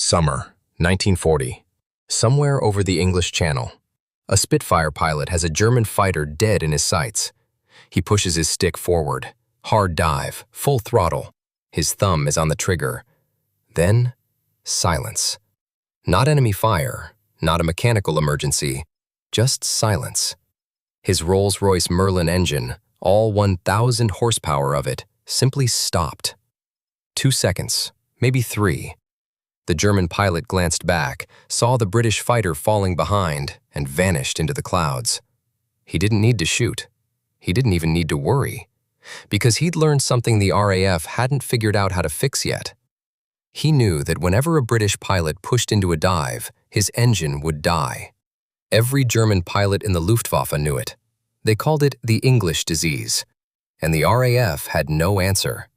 Summer, 1940. Somewhere over the English Channel, a Spitfire pilot has a German fighter dead in his sights. He pushes his stick forward. Hard dive, full throttle. His thumb is on the trigger. Then, silence. Not enemy fire, not a mechanical emergency, just silence. His Rolls-Royce Merlin engine, all 1,000 horsepower of it, simply stopped. 2 seconds, maybe 3. The German pilot glanced back, saw the British fighter falling behind, and vanished into the clouds. He didn't need to shoot. He didn't even need to worry, because he'd learned something the RAF hadn't figured out how to fix yet. He knew that whenever a British pilot pushed into a dive, his engine would die. Every German pilot in the Luftwaffe knew it. They called it the English disease, and the RAF had no answer.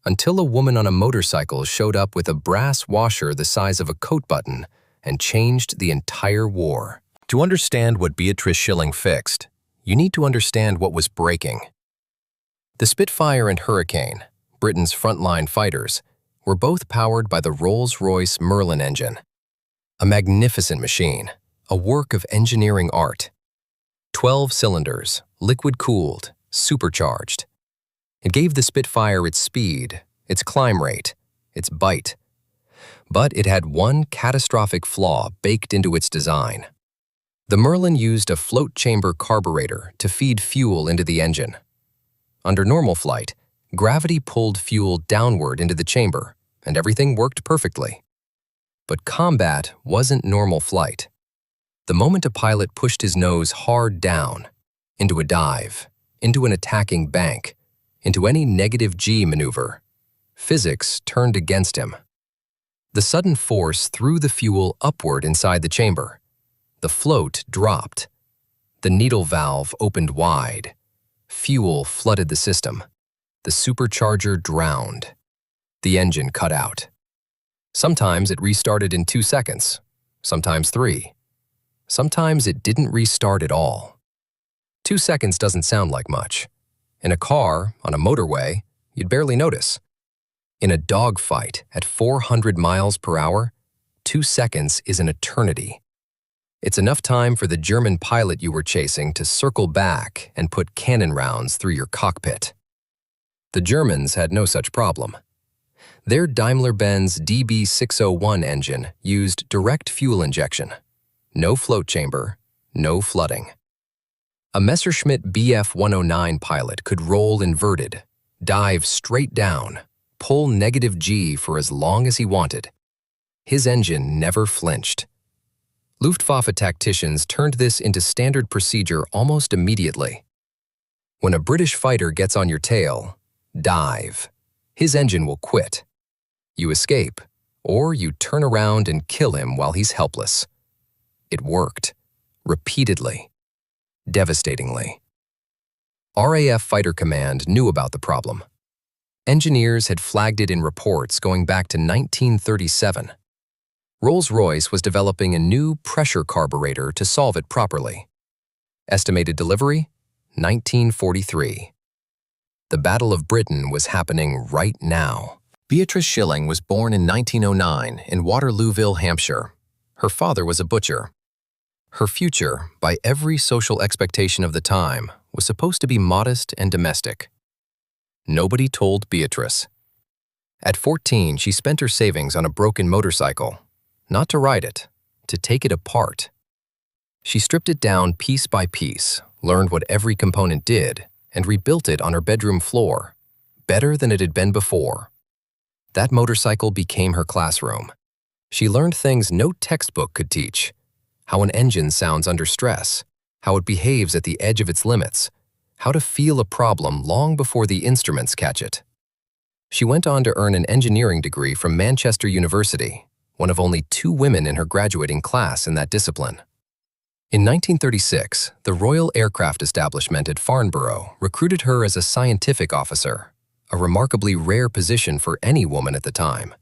Until a woman on a motorcycle showed up with a brass washer the size of a coat button and changed the entire war. To understand what Beatrice Shilling fixed, you need to understand what was breaking. The Spitfire and Hurricane, Britain's frontline fighters, were both powered by the Rolls-Royce Merlin engine. A magnificent machine, a work of engineering art. 12 cylinders, liquid-cooled, supercharged. It gave the Spitfire its speed, its climb rate, its bite. But it had one catastrophic flaw baked into its design. The Merlin used a float chamber carburetor to feed fuel into the engine. Under normal flight, gravity pulled fuel downward into the chamber, and everything worked perfectly. But combat wasn't normal flight. The moment a pilot pushed his nose hard down, into a dive, into an attacking bank, into any negative G maneuver, physics turned against him. The sudden force threw the fuel upward inside the chamber. The float dropped. The needle valve opened wide. Fuel flooded the system. The supercharger drowned. The engine cut out. Sometimes it restarted in 2 seconds, sometimes 3. Sometimes it didn't restart at all. 2 seconds doesn't sound like much. In a car, on a motorway, you'd barely notice. In a dogfight at 400 miles per hour, 2 seconds is an eternity. It's enough time for the German pilot you were chasing to circle back and put cannon rounds through your cockpit. The Germans had no such problem. Their Daimler-Benz DB601 engine used direct fuel injection. No float chamber, no flooding. A Messerschmitt Bf-109 pilot could roll inverted, dive straight down, pull negative G for as long as he wanted. His engine never flinched. Luftwaffe tacticians turned this into standard procedure almost immediately. When a British fighter gets on your tail, dive. His engine will quit. You escape, or you turn around and kill him while he's helpless. It worked, repeatedly. Devastatingly. RAF Fighter Command knew about the problem. Engineers had flagged it in reports going back to 1937. Rolls-Royce was developing a new pressure carburetor to solve it properly. Estimated delivery? 1943. The Battle of Britain was happening right now. Beatrice Shilling was born in 1909 in Waterlooville, Hampshire. Her father was a butcher. Her future, by every social expectation of the time, was supposed to be modest and domestic. Nobody told Beatrice. At 14, she spent her savings on a broken motorcycle, not to ride it, to take it apart. She stripped it down piece by piece, learned what every component did, and rebuilt it on her bedroom floor, better than it had been before. That motorcycle became her classroom. She learned things no textbook could teach. How an engine sounds under stress, how it behaves at the edge of its limits, how to feel a problem long before the instruments catch it. She went on to earn an engineering degree from Manchester University, one of only 2 women in her graduating class in that discipline. In 1936, the Royal Aircraft Establishment at Farnborough recruited her as a scientific officer, a remarkably rare position for any woman at the time.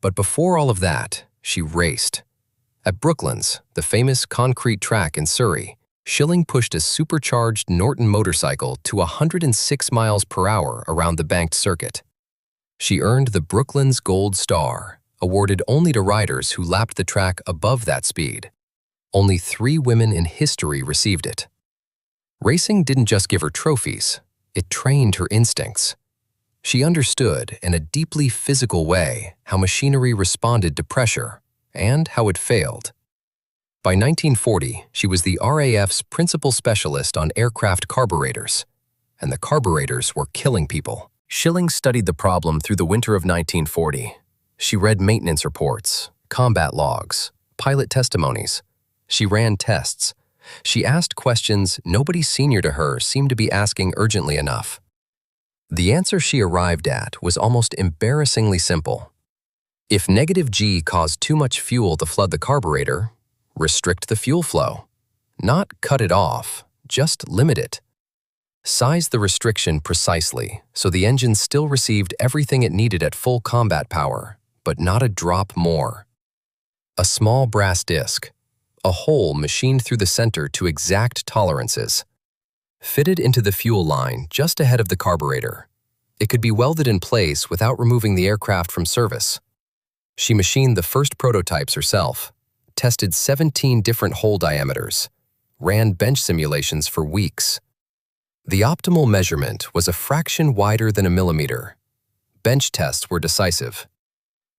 But before all of that, she raced. At Brooklands, the famous concrete track in Surrey, Shilling pushed a supercharged Norton motorcycle to 106 miles per hour around the banked circuit. She earned the Brooklands Gold Star, awarded only to riders who lapped the track above that speed. Only 3 women in history received it. Racing didn't just give her trophies, it trained her instincts. She understood, in a deeply physical way, how machinery responded to pressure and how it failed. By 1940, she was the RAF's principal specialist on aircraft carburetors, and the carburetors were killing people. Shilling studied the problem through the winter of 1940. She read maintenance reports, combat logs, pilot testimonies. She ran tests. She asked questions nobody senior to her seemed to be asking urgently enough. The answer she arrived at was almost embarrassingly simple. If negative G caused too much fuel to flood the carburetor, restrict the fuel flow. Not cut it off, just limit it. Size the restriction precisely so the engine still received everything it needed at full combat power, but not a drop more. A small brass disc, a hole machined through the center to exact tolerances, fitted into the fuel line just ahead of the carburetor. It could be welded in place without removing the aircraft from service. She machined the first prototypes herself, tested 17 different hole diameters, ran bench simulations for weeks. The optimal measurement was a fraction wider than a millimeter. Bench tests were decisive.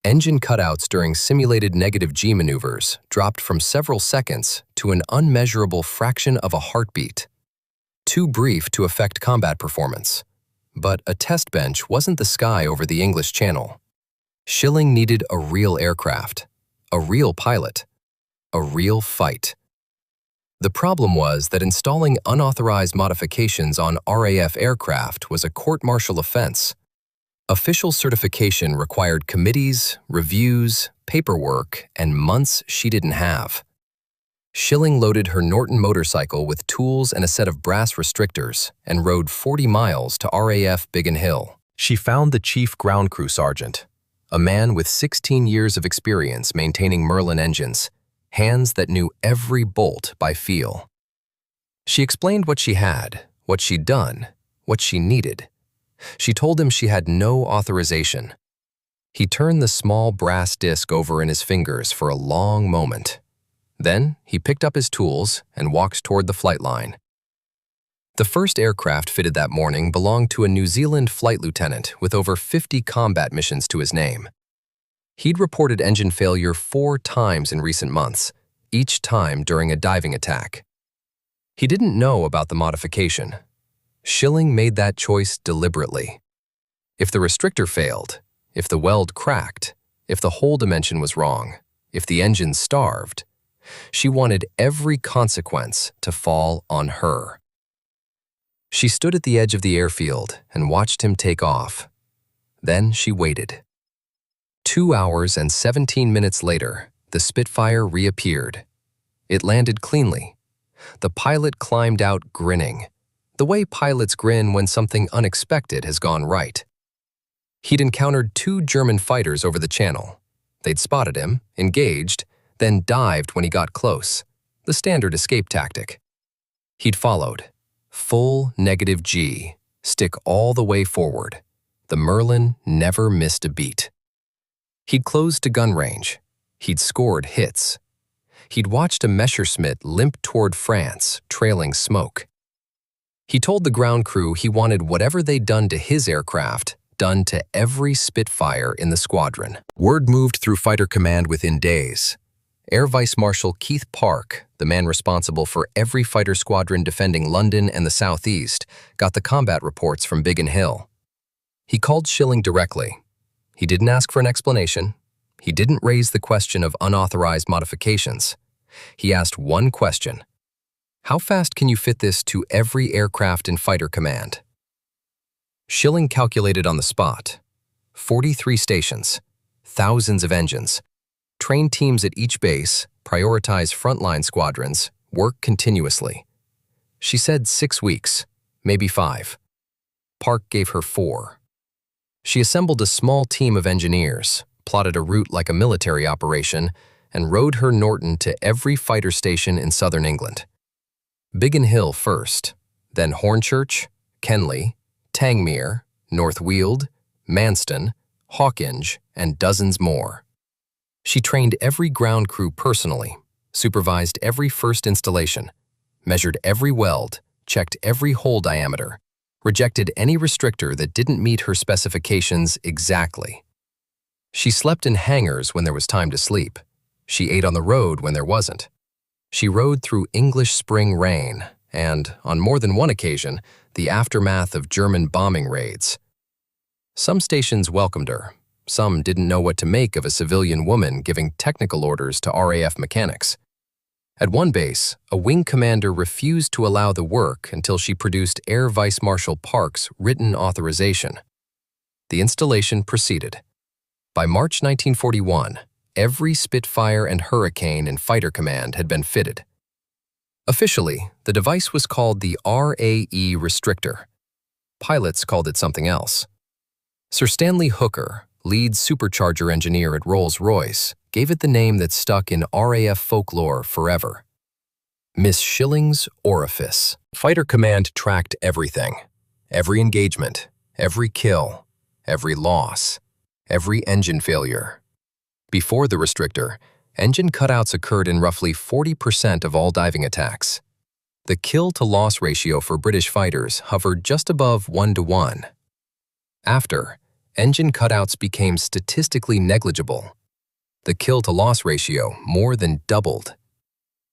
Engine cutouts during simulated negative G maneuvers dropped from several seconds to an unmeasurable fraction of a heartbeat. Too brief to affect combat performance. But a test bench wasn't the sky over the English Channel. Shilling needed a real aircraft, a real pilot, a real fight. The problem was that installing unauthorized modifications on RAF aircraft was a court-martial offense. Official certification required committees, reviews, paperwork, and months she didn't have. Shilling loaded her Norton motorcycle with tools and a set of brass restrictors and rode 40 miles to RAF Biggin Hill. She found the chief ground crew sergeant, a man with 16 years of experience maintaining Merlin engines, hands that knew every bolt by feel. She explained what she had, what she'd done, what she needed. She told him she had no authorization. He turned the small brass disc over in his fingers for a long moment. Then he picked up his tools and walked toward the flight line. The first aircraft fitted that morning belonged to a New Zealand flight lieutenant with over 50 combat missions to his name. He'd reported engine failure 4 times in recent months, each time during a diving attack. He didn't know about the modification. Shilling made that choice deliberately. If the restrictor failed, if the weld cracked, if the hole dimension was wrong, if the engine starved, she wanted every consequence to fall on her. She stood at the edge of the airfield and watched him take off. Then she waited. 2 hours and 17 minutes later, the Spitfire reappeared. It landed cleanly. The pilot climbed out grinning, the way pilots grin when something unexpected has gone right. He'd encountered 2 German fighters over the channel. They'd spotted him, engaged, then dived when he got close, the standard escape tactic. He'd followed. Full negative G, stick all the way forward. The Merlin never missed a beat. He'd closed to gun range. He'd scored hits. He'd watched a Messerschmitt limp toward France, trailing smoke. He told the ground crew he wanted whatever they'd done to his aircraft done to every Spitfire in the squadron. Word moved through fighter command within days. Air Vice Marshal Keith Park, the man responsible for every fighter squadron defending London and the Southeast, got the combat reports from Biggin Hill. He called Shilling directly. He didn't ask for an explanation. He didn't raise the question of unauthorized modifications. He asked one question. How fast can you fit this to every aircraft in fighter command? Shilling calculated on the spot. 43 stations, thousands of engines. Trained teams at each base, prioritize frontline squadrons, work continuously. She said 6 weeks, maybe 5. Park gave her 4. She assembled a small team of engineers, plotted a route like a military operation, and rode her Norton to every fighter station in southern England. Biggin Hill first, then Hornchurch, Kenley, Tangmere, North Weald, Manston, Hawkinge, and dozens more. She trained every ground crew personally, supervised every first installation, measured every weld, checked every hole diameter, rejected any restrictor that didn't meet her specifications exactly. She slept in hangars when there was time to sleep. She ate on the road when there wasn't. She rode through English spring rain and, on more than one occasion, the aftermath of German bombing raids. Some stations welcomed her. Some didn't know what to make of a civilian woman giving technical orders to RAF mechanics. At one base, a wing commander refused to allow the work until she produced Air Vice Marshal Park's written authorization. The installation proceeded. By March 1941, every Spitfire and Hurricane in Fighter Command had been fitted. Officially, the device was called the RAE restrictor. Pilots called it something else. Sir Stanley Hooker, lead supercharger engineer at Rolls-Royce, gave it the name that stuck in RAF folklore forever: Miss Shilling's orifice. Fighter Command tracked everything. Every engagement, every kill, every loss, every engine failure. Before the restrictor, engine cutouts occurred in roughly 40% of all diving attacks. The kill-to-loss ratio for British fighters hovered just above 1-to-1. After, engine cutouts became statistically negligible. The kill-to-loss ratio more than doubled.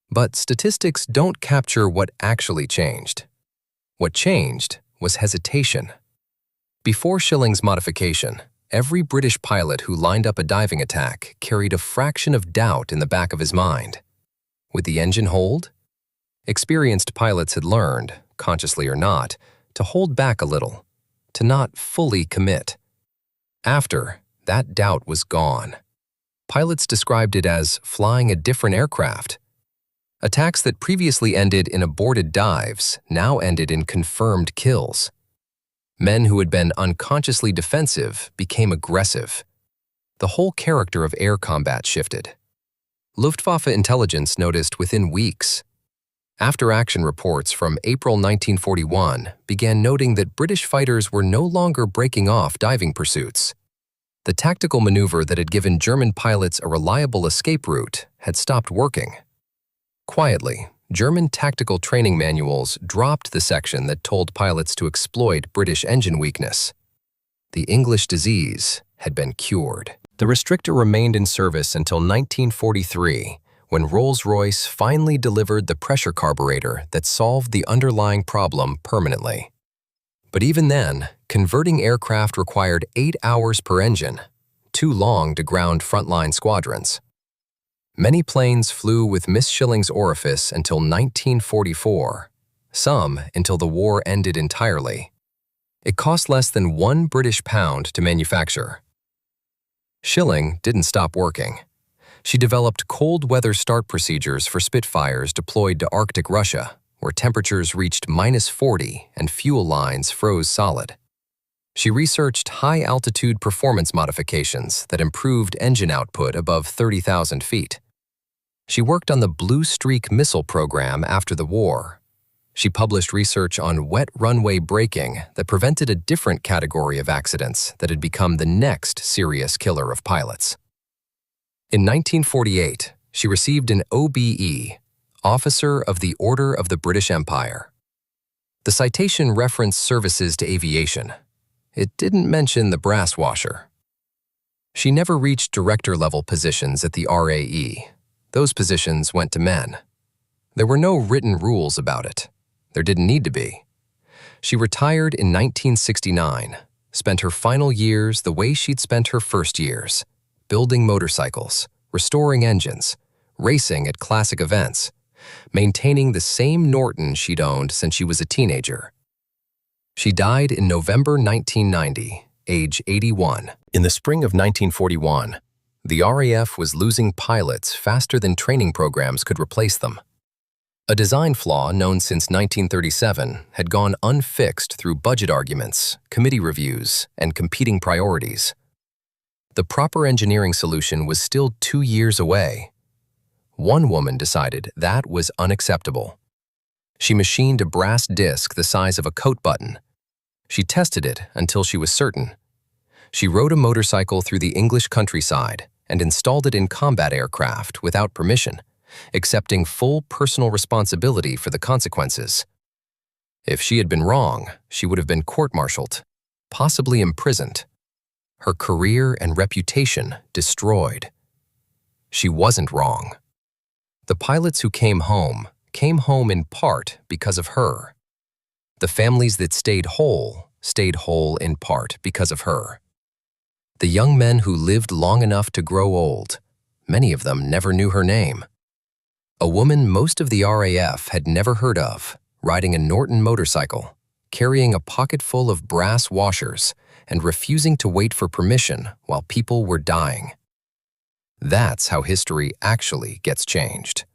But statistics don't capture what actually changed. What changed was hesitation. Before Shilling's modification, every British pilot who lined up a diving attack carried a fraction of doubt in the back of his mind. Would the engine hold? Experienced pilots had learned, consciously or not, to hold back a little, to not fully commit. After, that doubt was gone. Pilots described it as flying a different aircraft. Attacks that previously ended in aborted dives now ended in confirmed kills. Men who had been unconsciously defensive became aggressive. The whole character of air combat shifted. Luftwaffe intelligence noticed within weeks. After-action reports from April 1941 began noting that British fighters were no longer breaking off diving pursuits. The tactical maneuver that had given German pilots a reliable escape route had stopped working. Quietly, German tactical training manuals dropped the section that told pilots to exploit British engine weakness. The English disease had been cured. The restrictor remained in service until 1943, when Rolls-Royce finally delivered the pressure carburetor that solved the underlying problem permanently. But even then, converting aircraft required 8 hours per engine, too long to ground frontline squadrons. Many planes flew with Miss Shilling's orifice until 1944, some until the war ended entirely. It cost less than £1 to manufacture. Shilling didn't stop working. She developed cold weather start procedures for Spitfires deployed to Arctic Russia, where temperatures reached -40 and fuel lines froze solid. She researched high-altitude performance modifications that improved engine output above 30,000 feet. She worked on the Blue Streak missile program after the war. She published research on wet runway braking that prevented a different category of accidents that had become the next serious killer of pilots. In 1948, she received an OBE, Officer of the Order of the British Empire. The citation referenced services to aviation. It didn't mention the brass washer. She never reached director-level positions at the RAE. Those positions went to men. There were no written rules about it. There didn't need to be. She retired in 1969, spent her final years the way she'd spent her first years, building motorcycles, restoring engines, racing at classic events, maintaining the same Norton she'd owned since she was a teenager. She died in November 1990, age 81. In the spring of 1941, the RAF was losing pilots faster than training programs could replace them. A design flaw known since 1937 had gone unfixed through budget arguments, committee reviews, and competing priorities. The proper engineering solution was still 2 years away. One woman decided that was unacceptable. She machined a brass disc the size of a coat button. She tested it until she was certain. She rode a motorcycle through the English countryside, and installed it in combat aircraft without permission, accepting full personal responsibility for the consequences. If she had been wrong, she would have been court-martialed, possibly imprisoned. Her career and reputation destroyed. She wasn't wrong. The pilots who came home in part because of her. The families that stayed whole in part because of her. The young men who lived long enough to grow old, many of them never knew her name. A woman most of the RAF had never heard of, riding a Norton motorcycle, carrying a pocket full of brass washers, and refusing to wait for permission while people were dying. That's how history actually gets changed.